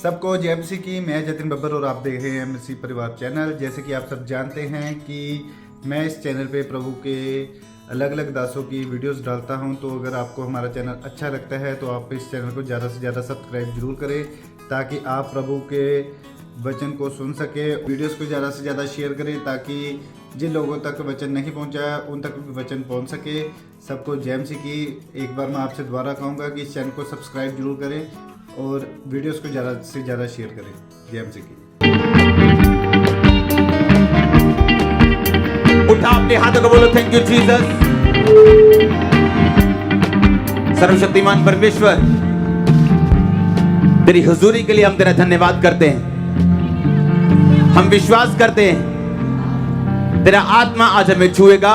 सबको जय मसीह की। मैं जतिन बब्बर और आप देख रहे हैं मसीह परिवार चैनल। जैसे कि आप सब जानते हैं कि मैं इस चैनल पे प्रभु के अलग अलग दासों की वीडियोस डालता हूं, तो अगर आपको हमारा चैनल अच्छा लगता है तो आप इस चैनल को ज़्यादा से ज़्यादा सब्सक्राइब जरूर करें, ताकि आप प्रभु के वचन को सुन सके। वीडियोस को ज़्यादा से ज़्यादा शेयर करें, ताकि जिन लोगों तक वचन नहीं पहुंचा उन तक भी वचन पहुंच सके। सबको जय मसीह की। एक बार मैं आपसे दोबारा कहूँगा कि इस चैनल को सब्सक्राइब जरूर करें और वीडियोस को ज़्यादा से ज़्यादा शेयर करें। जय मसीह की। उठा अपने हाथों को, बोलो थैंक यू जीसस। सर्वशक्तिमान परमेश्वर, तेरी हुजूरी के लिए हम तेरा धन्यवाद करते हैं। हम विश्वास करते हैं तेरा आत्मा आज हमें छुएगा,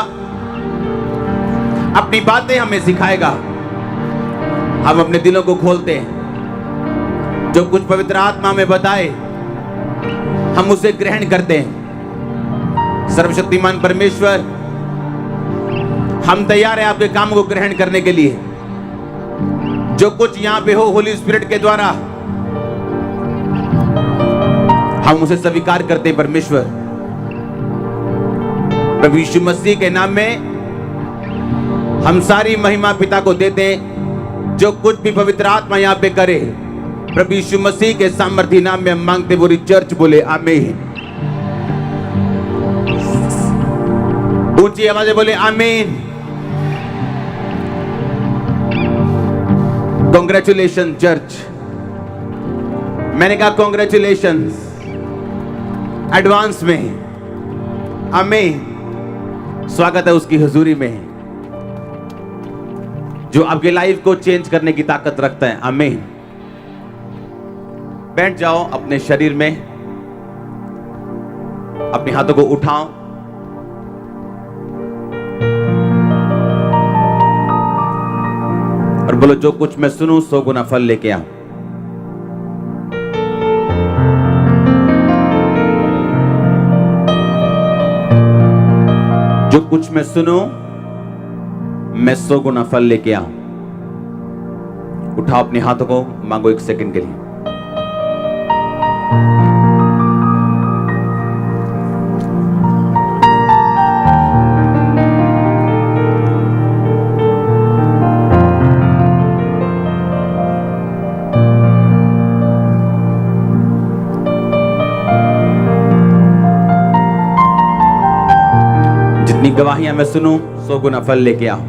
अपनी बातें हमें सिखाएगा। हम अपने दिलों को खोलते हैं, जो कुछ पवित्र आत्मा में बताए हम उसे ग्रहण करते हैं। सर्वशक्तिमान परमेश्वर, हम तैयार हैं आपके काम को ग्रहण करने के लिए। जो कुछ यहां पे हो होली स्पिरिट के द्वारा हम उसे स्वीकार करते हैं। परमेश्वर, प्रभु यीशु मसीह के नाम में हम सारी महिमा पिता को देते हैं। जो कुछ भी पवित्र आत्मा यहां पे करे, प्रभु यीशु मसीह के सामर्थी नाम में हम मांगते। पूरी चर्च बोले आमीन। ऊंची आवाज़ बोले आमीन। Congratulation church. मैंने कहा कांग्रेचुलेशन एडवांस में। आमीन। स्वागत है उसकी हुजूरी में जो आपके लाइफ को चेंज करने की ताकत रखता है। आमीन। बैठ जाओ अपने शरीर में, अपने हाथों को उठाओ और बोलो, जो कुछ मैं सुनूं 100 गुना फल लेके आऊं। जो कुछ मैं सुनूं मैं 100 गुना फल लेके आऊं। उठाओ अपने हाथों को, मांगो 1 सेकंड के लिए। जितनी गवाहियां मैं सुनूं 100 गुना फल लेके आओ।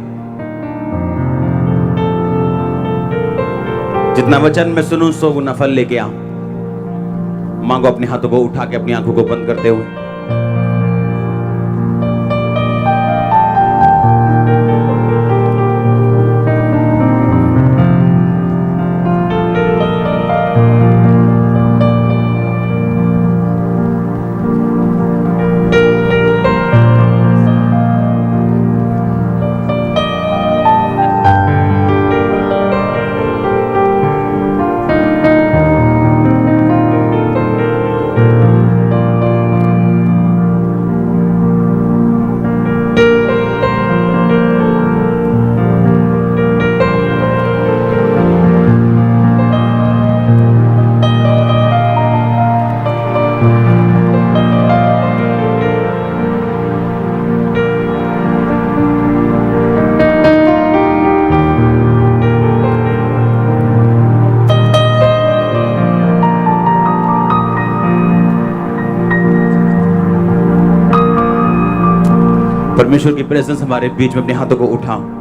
जितना वचन मैं सुनूं 100 गुना फल लेके आओ। मांगो अपने हाथों को उठा के, अपनी आंखों को बंद करते हुए। परमेश्वर की प्रेजेंस हमारे बीच में, अपने हाथों को उठाओ।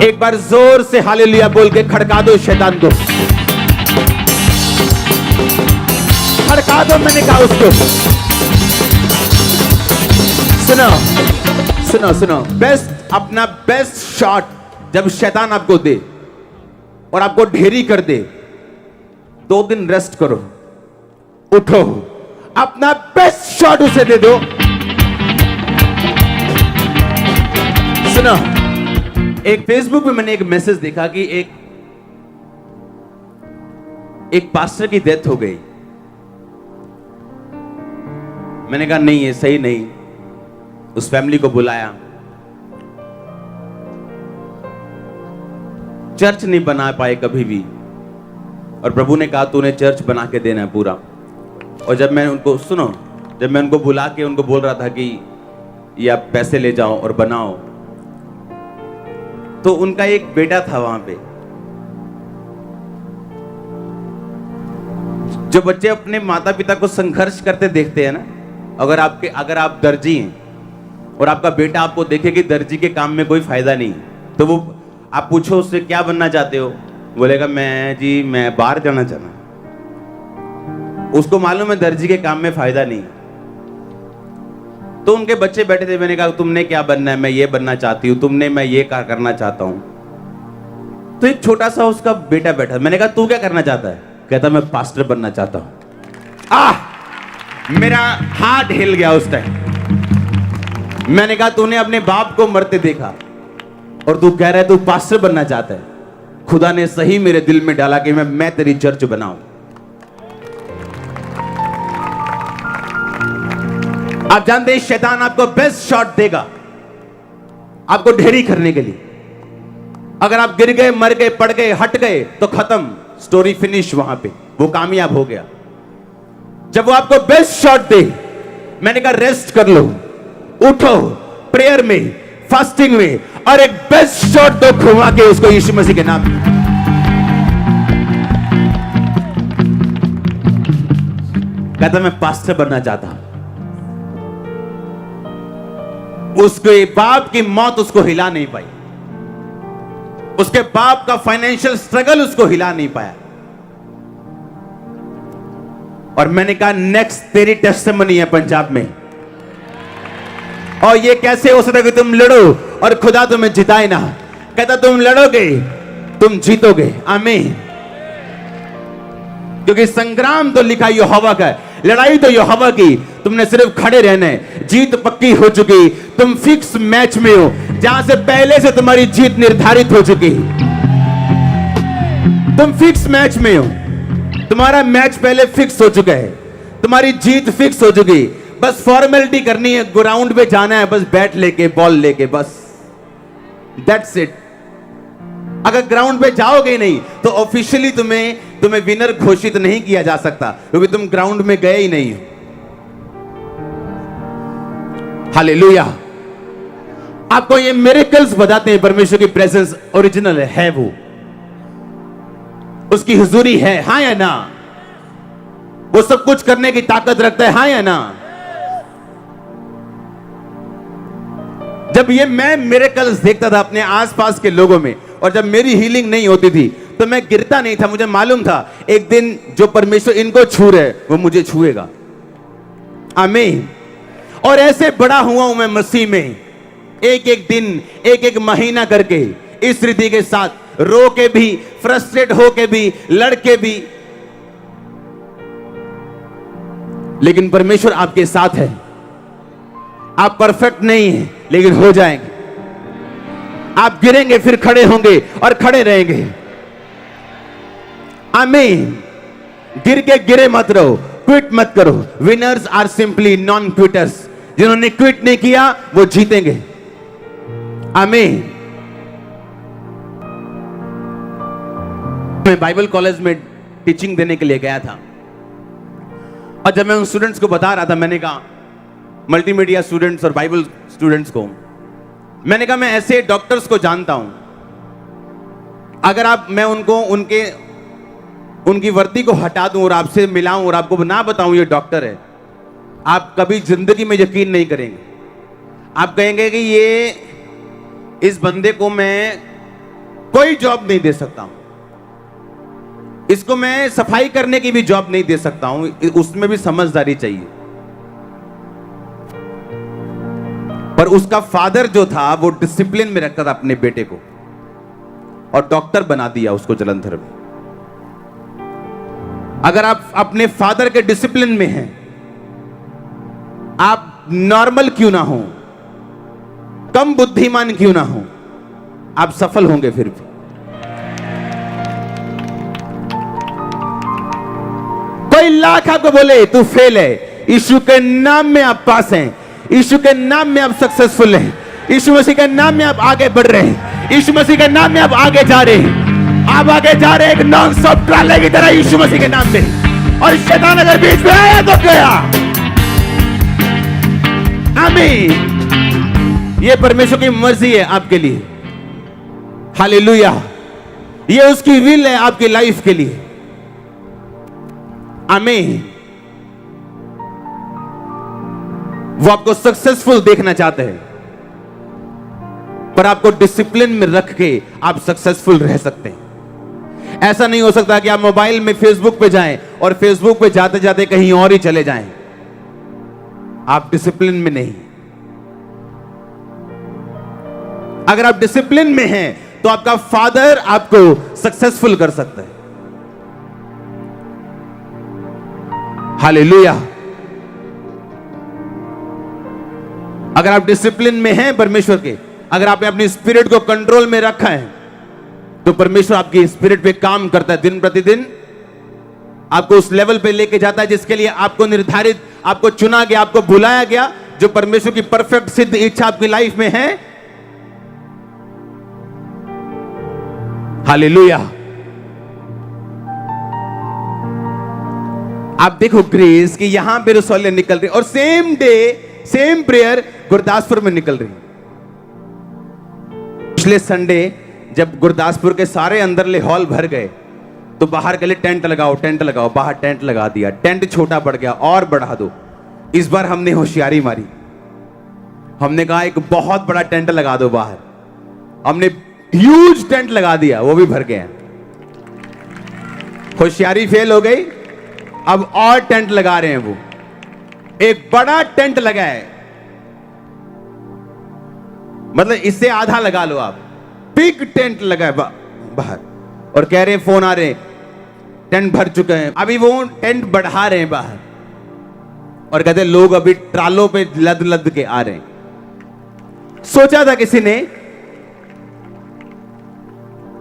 एक बार जोर से हालेलुया बोल के खड़का दो शैतान को। खड़का दो, मैंने कहा उसको। सुनो सुनो सुनो, बेस्ट, अपना बेस्ट शॉट जब शैतान आपको दे और आपको ढेरी कर दे, 2 दिन रेस्ट करो, उठो, अपना बेस्ट शॉट उसे दे दो। सुनो, एक फेसबुक पे मैंने एक मैसेज देखा कि एक पास्टर की डेथ हो गई। मैंने कहा नहीं, ये सही नहीं। उस फैमिली को बुलाया, चर्च नहीं बना पाए कभी भी, और प्रभु ने कहा तूने चर्च बना के देना है पूरा। और जब मैं उनको बुला के उनको बोल रहा था कि ये आप पैसे ले जाओ और बनाओ, तो उनका एक बेटा था वहां पे। जो बच्चे अपने माता पिता को संघर्ष करते देखते हैं ना, अगर आप दर्जी हैं और आपका बेटा आपको देखे कि दर्जी के काम में कोई फायदा नहीं, तो वो आप पूछो उससे क्या बनना चाहते हो, बोलेगा मैं बाहर जाना चाहता। उसको मालूम है दर्जी के काम में फायदा नहीं। तो उनके बच्चे बैठे थे, मैंने कहा तुमने क्या बनना है? मैं ये बनना चाहती हूँ। तुमने? मैं ये करना चाहता हूँ। तो एक छोटा सा उसका बेटा बैठा, मैंने कहा तू क्या करना चाहता है? कहता मैं पास्टर बनना चाहता हूँ। मेरा हाथ हिल गया उस टाइम। मैंने कहा तूने अपने बाप को मरते देखा और तू कह रहा है तू पास्टर बनना चाहता है। खुदा ने सही मेरे दिल में डाला कि मैं तेरी चर्च बनाऊं। आप जानते हैं शैतान आपको बेस्ट शॉट देगा आपको ढेरी करने के लिए। अगर आप गिर गए, मर गए, पड़ गए, हट गए तो खत्म, स्टोरी फिनिश। वहां पे वो कामयाब हो गया। जब वो आपको बेस्ट शॉट दे, मैंने कहा रेस्ट कर लो, उठो, प्रेयर में, फास्टिंग में, और एक बेस्ट शॉट दो घुमा के उसको यीशु मसीह के नाम में। कहता मैं पास्टर बनना चाहता हूं। उसके बाप की मौत उसको हिला नहीं पाई, उसके बाप का फाइनेंशियल स्ट्रगल उसको हिला नहीं पाया। और मैंने कहा नेक्स्ट तेरी टेस्टिमनी है पंजाब में। और ये कैसे हो सकता है कि तुम लड़ो और खुदा तुम्हें जिताए ना? कहता तुम लड़ोगे, तुम जीतोगे। आमीन। क्योंकि संग्राम तो लिखा यहोवा का है, लड़ाई तो यहोवा की। तुमने सिर्फ खड़े रहना है, जीत पक्की हो चुकी। तुम फिक्स मैच में हो, जहां से पहले से तुम्हारी जीत निर्धारित हो चुकी। तुम फिक्स मैच में हो, तुम्हारा मैच पहले फिक्स हो चुका है, तुम्हारी जीत फिक्स हो चुकी। बस फॉर्मेलिटी करनी है, ग्राउंड पे जाना है, बस बैट लेके, बॉल लेके, बस दैट्स इट। अगर ग्राउंड पे जाओगे नहीं तो ऑफिशियली तुम्हें विनर घोषित नहीं किया जा सकता, क्योंकि तुम ग्राउंड में गए ही नहीं हो। हालेलुया। आपको ये मिरेकल्स बताते हैं परमेश्वर की प्रेजेंस ओरिजिनल है वो, उसकी हुजूरी है, हाँ या ना? वो सब कुछ करने की ताकत रखता है, हाँ या ना? जब ये मैं मिरेकल्स देखता था अपने आसपास के लोगों में, और जब मेरी हीलिंग नहीं होती थी तो मैं गिरता नहीं था। मुझे मालूम था एक दिन जो परमेश्वर इनको छू रहे वो मुझे छुएगा। आमीन। और ऐसे बड़ा हुआ हूं मैं मसीह में, एक एक दिन, एक एक महीना करके, इस रीति के साथ, रो के भी, फ्रस्ट्रेट हो के भी, लड़ के भी, लेकिन परमेश्वर आपके साथ है। आप परफेक्ट नहीं हैं, लेकिन हो जाएंगे। आप गिरेंगे फिर खड़े होंगे और खड़े रहेंगे। आमीन। गिर के गिरे मत रहो, क्विट मत करो। Winners are simply non quitters. जिन्होंने क्विट नहीं किया वो जीतेंगे। आमीन। मैं बाइबल कॉलेज में टीचिंग देने के लिए गया था, और जब मैं उन स्टूडेंट्स को बता रहा था, मैंने कहा मल्टीमीडिया स्टूडेंट्स और बाइबल स्टूडेंट्स को, मैंने कहा मैं ऐसे डॉक्टर्स को जानता हूं, अगर मैं उनको उनकी वर्दी को हटा दूं और आपसे मिलाऊं और आपको ना बताऊं ये डॉक्टर है, आप कभी जिंदगी में यकीन नहीं करेंगे। आप कहेंगे कि ये इस बंदे को मैं कोई जॉब नहीं दे सकता हूं, इसको मैं सफाई करने की भी जॉब नहीं दे सकता हूं, उसमें भी समझदारी चाहिए। पर उसका फादर जो था वो डिसिप्लिन में रखता था अपने बेटे को, और डॉक्टर बना दिया उसको जलंधर में। अगर आप अपने फादर के डिसिप्लिन में हैं, आप नॉर्मल क्यों ना हो, कम बुद्धिमान क्यों ना हो, आप सफल होंगे फिर भी। कोई लाख आपको बोले तू फेल है, यीशु के नाम में आप पास हैं, यीशु के नाम में आप सक्सेसफुल हैं, यीशु मसीह के नाम में आप आगे बढ़ रहे हैं, यीशु मसीह के नाम में आप आगे जा रहे हैं, आप आगे जा रहे हैं एक नॉन स्टॉप ट्राले की तरह यीशु मसीह के नाम में। और शैतान अगर बीच में आया तो गया। आमीन। ये परमेश्वर की मर्जी है आपके लिए। हालेलुया। ये उसकी विल है आपकी लाइफ के लिए। आमीन। वो आपको सक्सेसफुल देखना चाहते हैं, पर आपको डिसिप्लिन में रख के आप सक्सेसफुल रह सकते हैं। ऐसा नहीं हो सकता कि आप मोबाइल में फेसबुक पे जाएं और फेसबुक पे जाते जाते कहीं और ही चले जाएं। आप डिसिप्लिन में नहीं। अगर आप डिसिप्लिन में हैं तो आपका फादर आपको सक्सेसफुल कर सकता है। हालेलुया। अगर आप डिसिप्लिन में हैं परमेश्वर के, अगर आपने अपनी स्पिरिट को कंट्रोल में रखा है, तो परमेश्वर आपकी स्पिरिट पे काम करता है। दिन प्रतिदिन आपको उस लेवल पे लेके जाता है जिसके लिए आपको निर्धारित, आपको चुना गया, आपको बुलाया गया, जो परमेश्वर की परफेक्ट सिद्ध इच्छा आपकी लाइफ में है। हालेलुया। आप देखो ग्रेस कि यहां पे रसौलियां निकल रही और same day same prayer Gurdaspur में निकल रही। पिछले संडे जब गुरदासपुर के सारे अंदरले हॉल भर गए तो बाहर के लिए टेंट लगाओ, बाहर टेंट लगा दिया। टेंट छोटा पड़ गया और बढ़ा दो। इस बार हमने होशियारी मारी, हमने कहा एक बहुत बड़ा टेंट लगा दो बाहर। हमने ह्यूज टेंट लगा दिया, वो भी भर गया। होशियारी फेल हो गई, अब और टेंट लगा रहे हैं। वो एक बड़ा टेंट लगा है, मतलब इससे आधा लगा लो आप। बिग टेंट लगा है बाहर और कह रहे हैं, फोन आ रहे हैं, टेंट भर चुके हैं। अभी वो टेंट बढ़ा रहे हैं बाहर और कहते हैं लोग अभी ट्रालों पे लद लद के आ रहे हैं। सोचा था किसी ने,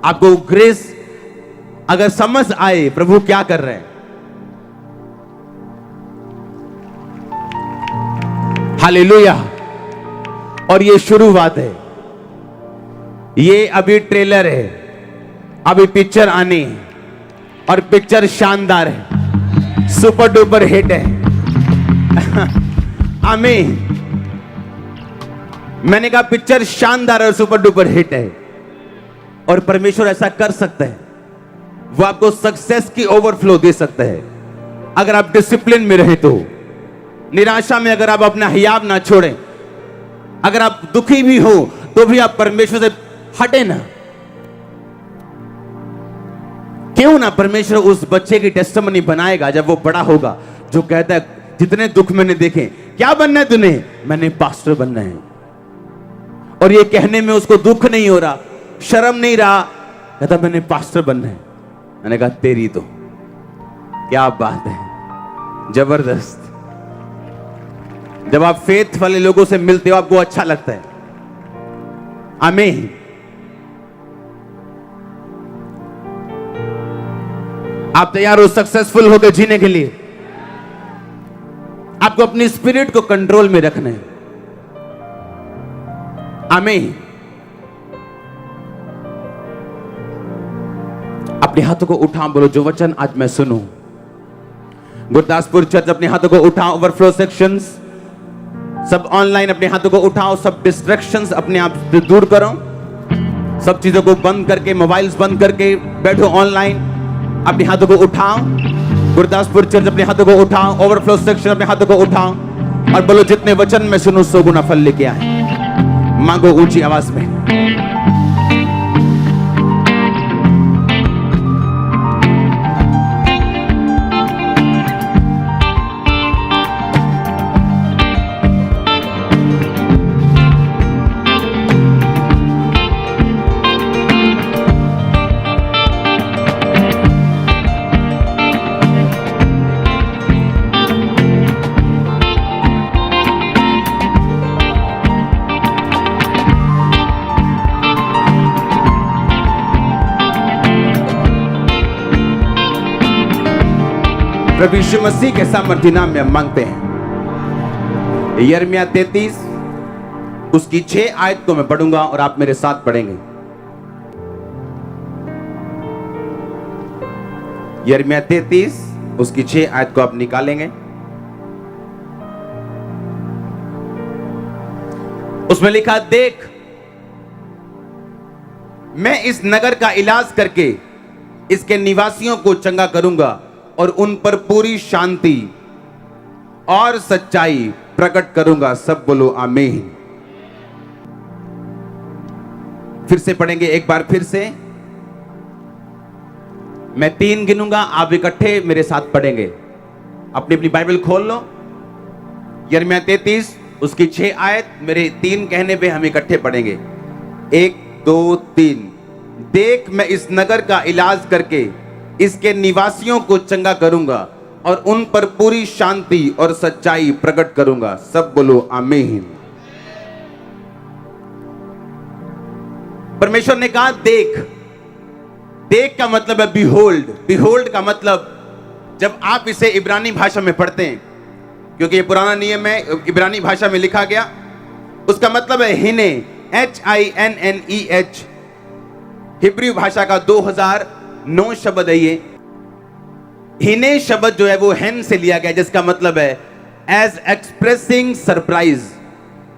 आपको ग्रेस अगर समझ आए प्रभु क्या कर रहे हैं। हालेलुया। और ये शुरुआत है, ये अभी ट्रेलर है, अभी पिक्चर आनी है और पिक्चर शानदार है, सुपर डुपर हिट है। आमीन। मैंने कहा पिक्चर शानदार और सुपर डुपर हिट है और परमेश्वर ऐसा कर सकता है। वो आपको सक्सेस की ओवरफ्लो दे सकता है अगर आप डिसिप्लिन में रहे तो। निराशा में अगर आप अपना हियाब ना छोड़ें, अगर आप दुखी भी हो तो भी आप परमेश्वर से हटे ना। क्यों ना परमेश्वर उस बच्चे की टेस्टिमनी बनाएगा जब वो बड़ा होगा, जो कहता है जितने दुख मैंने देखे, क्या बनना है तूने? मैंने पास्टर बनना है। और ये कहने में उसको दुख नहीं हो रहा, शर्म नहीं रहा, कहता मैंने पास्टर बनना है। मैंने कहा तेरी तो क्या बात है, जबरदस्त। जब आप फेथ वाले लोगों से मिलते हो आपको अच्छा लगता है। आमीन। आप तैयार हो सक्सेसफुल होकर जीने के लिए? आपको अपनी स्पिरिट को कंट्रोल में रखना है। आमीन। अपने हाथों को उठा, बोलो जो वचन आज मैं सुनूं। गुरदासपुर चर्च अपने हाथों को उठाओ, ओवरफ्लो सेक्शंस सब ऑनलाइन अपने हाथों को उठाओ, सब डिस्ट्रैक्शंस अपने आप से दूर करो, सब चीजों को बंद करके, मोबाइल्स बंद करके बैठो ऑनलाइन। अपने हाथों को उठाओ। गुरदासपुर चर्च अपने हाथों को उठाओ, ओवरफ्लो सेक्शन अपने हाथों को उठाओ और बोलो जितने वचन मैं सुनूं 100 गुना फल लेके आए। मांगो ऊंची आवाज में। प्रभु यीशु मसीह के सामर्थ्य नाम में हम मांगते हैं। यिर्मयाह 33 उसकी 6 आयत को मैं पढ़ूंगा और आप मेरे साथ पढ़ेंगे। यिर्मयाह 33 उसकी 6 आयत को आप निकालेंगे। उसमें लिखा, देख मैं इस नगर का इलाज करके इसके निवासियों को चंगा करूंगा और उन पर पूरी शांति और सच्चाई प्रकट करूंगा। सब बोलो आमीन। फिर से पढ़ेंगे एक बार फिर से। मैं 3 गिनूंगा, आप इकट्ठे मेरे साथ पढ़ेंगे। अपनी अपनी बाइबल खोल लो। यिर्मयाह 33 उसकी 6 आयत, मेरे 3 कहने पे हम इकट्ठे पढ़ेंगे। 1 2 3। देख मैं इस नगर का इलाज करके इसके निवासियों को चंगा करूंगा और उन पर पूरी शांति और सच्चाई प्रकट करूंगा। सब बोलो आमीन। परमेश्वर ने कहा देख। देख का मतलब है बिहोल्ड। बिहोल्ड का मतलब, जब आप इसे इब्रानी भाषा में पढ़ते हैं, क्योंकि ये पुराना नियम है, इब्रानी भाषा में लिखा गया, उसका मतलब है हिने, HINNEH। हिब्रू भाषा का 2009 शब्द है ये। हिने शब्द जो है वो हेन से लिया गया, जिसका मतलब है एज एक्सप्रेसिंग सरप्राइज।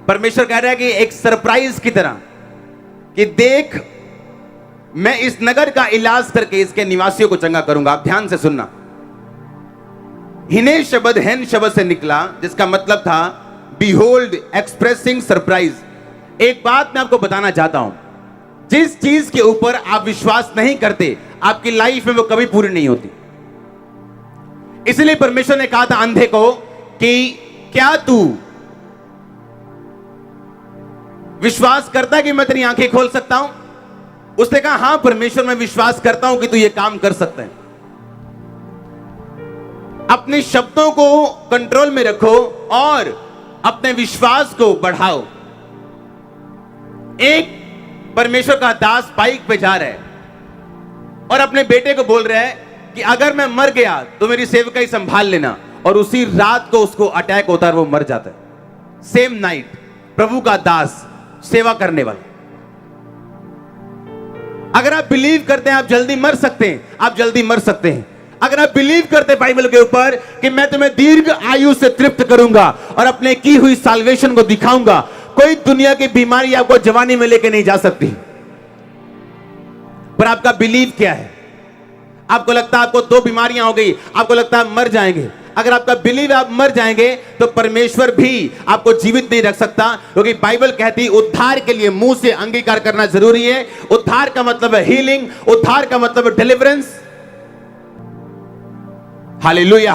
परमेश्वर कह रहा है कि एक सरप्राइज की तरह, कि देख मैं इस नगर का इलाज करके इसके निवासियों को चंगा करूंगा। आप ध्यान से सुनना। हिने शब्द हेन शब्द से निकला, जिसका मतलब था बिहोल्ड, एक्सप्रेसिंग सरप्राइज। एक बात मैं आपको बताना चाहता हूं, जिस चीज के ऊपर आप विश्वास नहीं करते, आपकी लाइफ में वो कभी पूरी नहीं होती। इसलिए परमेश्वर ने कहा था अंधे को कि क्या तू विश्वास करता है कि मैं तेरी आंखें खोल सकता हूं? उसने कहा हां परमेश्वर, मैं विश्वास करता हूं कि तू ये काम कर सकता है। अपने शब्दों को कंट्रोल में रखो और अपने विश्वास को बढ़ाओ। एक परमेश्वर का दास बाइक पे जा रहा है और अपने बेटे को बोल रहा है कि अगर मैं मर गया तो मेरी सेवकाई संभाल लेना, और उसी रात को उसको अटैक होता है, वो मर जाता है। Same night. प्रभु का दास, सेवा करने वाला। अगर आप बिलीव करते हैं आप जल्दी मर सकते हैं, आप जल्दी मर सकते हैं। अगर आप बिलीव करते हैं बाइबल के ऊपर कि मैं तुम्हें दीर्घ आयु से तृप्त करूंगा और अपने की हुई साल्वेशन को दिखाऊंगा, कोई दुनिया की बीमारी आपको जवानी में लेके नहीं जा सकती। पर आपका बिलीव क्या है? आपको लगता है आपको 2 बीमारियां हो गई, आपको लगता है मर जाएंगे। अगर आपका बिलीव आप मर जाएंगे तो परमेश्वर भी आपको जीवित नहीं रख सकता, क्योंकि बाइबल कहती है उद्धार के लिए मुंह से अंगीकार करना जरूरी है। उद्धार का मतलब है हीलिंग, उद्धार का मतलब है डिलीवरेंस। हालेलुया।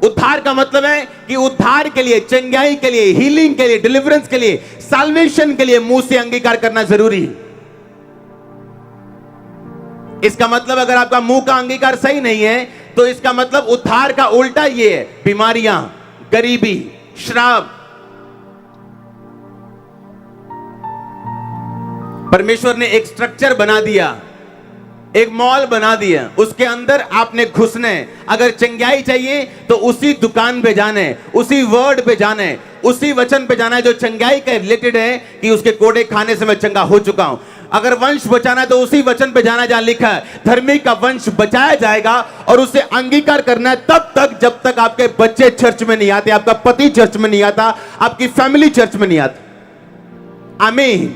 उद्धार का मतलब है कि उद्धार के लिए, चंगाई के लिए, हीलिंग के लिए, डिलीवरेंस के लिए, साल्वेशन के लिए मुंह से अंगीकार करना जरूरी है। इसका मतलब अगर आपका मुंह का अंगीकार सही नहीं है तो इसका मतलब उद्धार का उल्टा ये है, बीमारियां, गरीबी, श्राप। परमेश्वर ने एक स्ट्रक्चर बना दिया, एक मॉल बना दिया, उसके अंदर आपने घुसना है। अगर चंगाई चाहिए तो उसी दुकान पे जाना है, उसी वर्ड पे जाना है, उसी वचन पे जाना है जो चंगाई के रिलेटेड है, कि उसके कोड़े खाने से मैं चंगा हो चुका हूं। अगर वंश बचाना है तो उसी वचन पे जाना जहां लिखा है धर्मी का वंश बचाया जाएगा, और उसे अंगीकार करना है तब तक जब तक आपके बच्चे चर्च में नहीं आते, आपका पति चर्च में नहीं आता, आपकी फैमिली चर्च में नहीं आती। आमीन।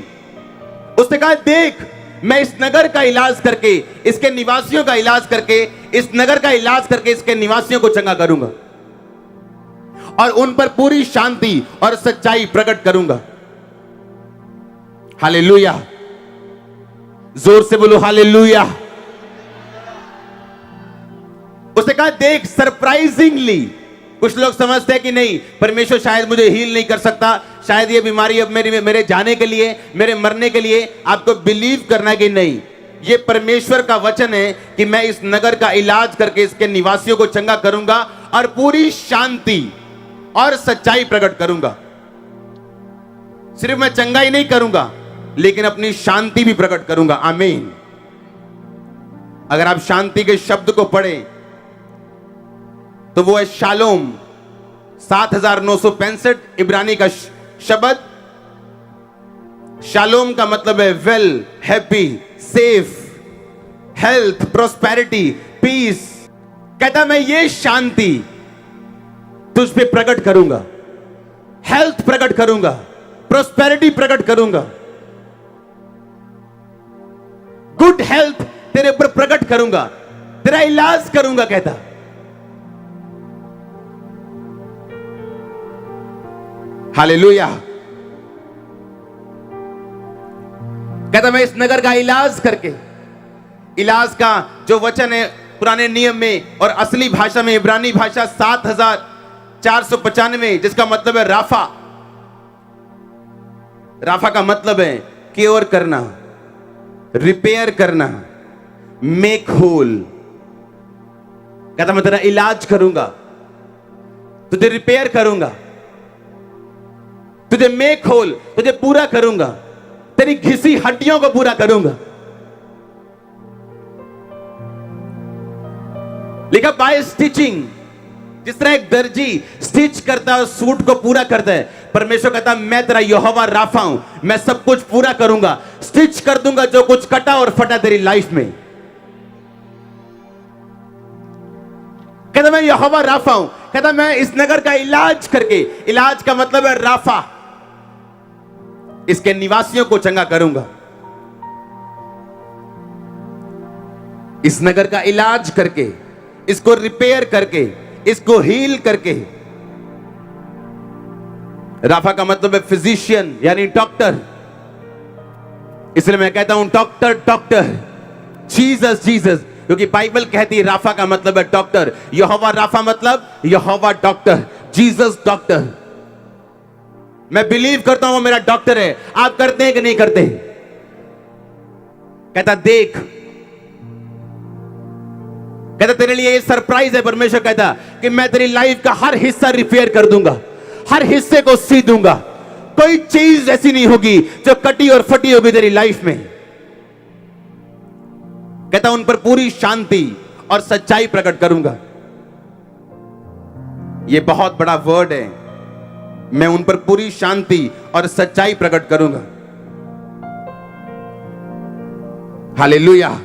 उसने कहा देख मैं इस नगर का इलाज करके, इसके निवासियों का इलाज करके, इस नगर का इलाज करके इसके निवासियों को चंगा करूंगा और उन पर पूरी शांति और सच्चाई प्रकट करूंगा। हालेलुया। जोर से बोलो हालेलुया। उसने कहा देख सरप्राइजिंगली, कुछ लोग समझते हैं कि नहीं परमेश्वर शायद मुझे हील नहीं कर सकता, शायद ये बीमारी अब मेरे जाने के लिए, मेरे मरने के लिए। आपको बिलीव करना है कि नहीं, ये परमेश्वर का वचन है कि मैं इस नगर का इलाज करके इसके निवासियों को चंगा करूंगा और पूरी शांति और सच्चाई प्रकट करूंगा। सिर्फ मैं चंगा ही नहीं करूंगा लेकिन अपनी शांति भी प्रकट करूंगा। आमीन। अगर आप शांति के शब्द को पढ़ें, तो वो है शालोम। 7965 इब्रानी का शब्द। शालोम का मतलब है well, happy, safe, health, prosperity, peace. कहता मैं ये शांति तुझ पे प्रकट करूंगा, हेल्थ प्रकट करूंगा, प्रोस्पेरिटी प्रकट करूंगा, गुड हेल्थ तेरे ऊपर प्रकट करूंगा, तेरा इलाज करूंगा। कहता हालेलुया। कहता मैं इस नगर का इलाज करके, इलाज का जो वचन है पुराने नियम में और असली भाषा में इब्रानी भाषा 7495, जिसका मतलब है राफा। राफा का मतलब है क्योर करना, रिपेयर करना, मेक होल। कहता मैं तेरा इलाज करूंगा, तुझे रिपेयर करूंगा, तुझे मेक होल, तुझे पूरा करूंगा, तेरी घिसी हड्डियों को पूरा करूंगा। लिखा बाय स्टिचिंग। जिस तरह एक दर्जी स्टिच करता है, सूट को पूरा करता है, परमेश्वर कहता मैं तेरा यहोवा राफा हूं, मैं सब कुछ पूरा करूंगा, स्टिच कर दूंगा जो कुछ कटा और फटा तेरी लाइफ में। कहता मैं यहोवा राफा हूं। कहता मैं इस नगर का इलाज करके, इलाज का मतलब है राफा, इसके निवासियों को चंगा करूंगा। इस नगर का इलाज करके, इसको रिपेयर करके, इसको हील करके। राफा का मतलब है फिजिशियन यानी डॉक्टर। इसलिए मैं कहता हूं डॉक्टर, डॉक्टर, जीसस, जीसस, क्योंकि बाइबल कहती है राफा का मतलब है डॉक्टर। यहोवा राफा मतलब यहोवा डॉक्टर, जीसस डॉक्टर। मैं बिलीव करता हूं वो मेरा डॉक्टर है। आप करते हैं कि नहीं करते? कहता देख, कहता तेरे लिए ये सरप्राइज है। परमेश्वर कहता कि मैं तेरी लाइफ का हर हिस्सा रिपेयर कर दूंगा, हर हिस्से को सी दूंगा। कोई चीज ऐसी नहीं होगी जो कटी और फटी होगी तेरी लाइफ में। कहता उन पर पूरी शांति और सच्चाई प्रकट करूंगा। यह बहुत बड़ा वर्ड है। मैं उन पर पूरी शांति और सच्चाई प्रकट करूंगा। हालेलुया।